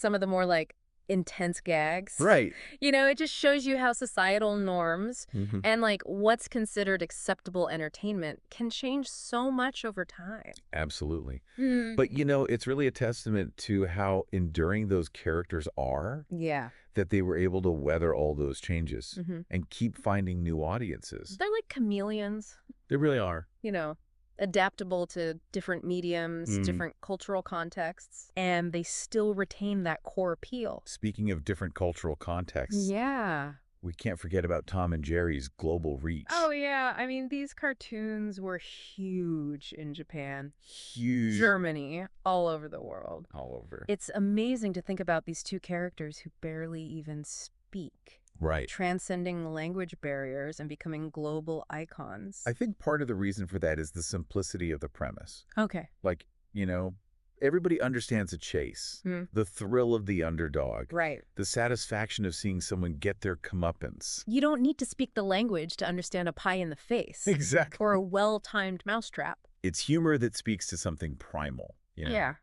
some of the more like intense gags. Right. It just shows you how societal norms Hmm. and like what's considered acceptable entertainment can change so much over time. Absolutely. Hmm. But, it's really a testament to how enduring those characters are Yeah. that they were able to weather all those changes Hmm. and keep finding new audiences. They're like chameleons, They really are. you know, adaptable to different mediums, Mm. different cultural contexts, and they still retain that core appeal. Speaking of different cultural contexts, Yeah. we can't forget about Tom and Jerry's global Oh, reach. yeah. I mean, these cartoons were huge in Japan, Huge Germany, all over the world. all over. It's amazing to think about these two characters who barely even speak, Right. transcending language barriers and becoming global icons. I think part of the reason for that is the simplicity of the premise. Okay. Like, everybody understands a chase, Hmm. the thrill of the underdog, Right. the satisfaction of seeing someone get their comeuppance. You don't need to speak the language to understand a pie in the face Exactly. or a well-timed mousetrap. It's humor that speaks to something primal, Yeah.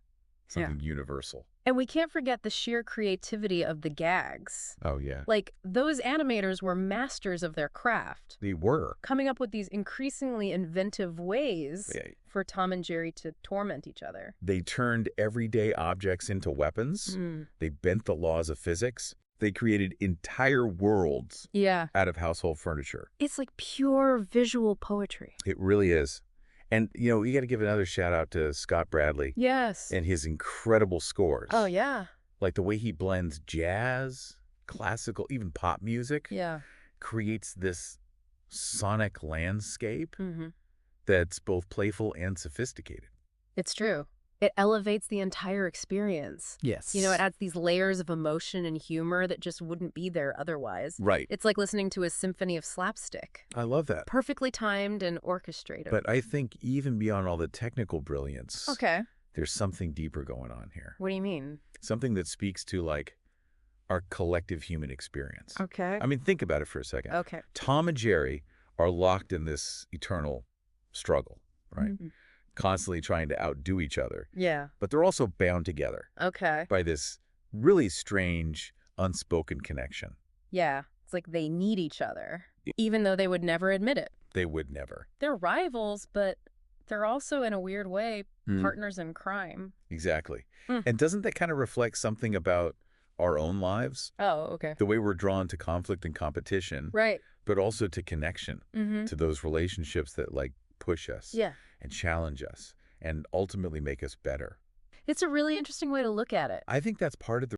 something universal. And we can't forget the sheer creativity of the gags. Oh, yeah. Like, those animators were masters of their craft, They were. coming up with these increasingly inventive ways Yeah. for Tom and Jerry to torment each other. They turned everyday objects into weapons. Mm. They bent the laws of physics. They created entire worlds Yeah. out of household furniture. It's like pure visual poetry. It really is. And, you got to give another shout out to Scott Bradley Yes. and his incredible scores. Oh, yeah. Like the way he blends jazz, classical, even pop music, Yeah. creates this sonic landscape Hmm. that's both playful and sophisticated. It's true. It elevates the entire experience. Yes. It adds these layers of emotion and humor that just wouldn't be there otherwise. Right. It's like listening to a symphony of slapstick. I love that. Perfectly timed and orchestrated. But I think even beyond all the technical brilliance, Okay. there's something deeper going on here. What do you mean? Something that speaks to, like, our collective human experience. Okay. I mean, think about it for a second. Okay. Tom and Jerry are locked in this eternal struggle, right? Mhm. Constantly trying to outdo each other. Yeah. But they're also bound together Okay. by this really strange, unspoken connection. Yeah. It's like they need each other, even though they would never admit it. They would never. They're rivals, but they're also, in a weird way, Mm. partners in crime. Exactly. Mm. And doesn't that kind of reflect something about our own lives? Oh, okay. The way we're drawn to conflict and competition, Right. but also to connection, Mm-hmm. to those relationships that, like, push us Yeah. and challenge us and ultimately make us better. It's a really interesting way to look at it. I think that's part of the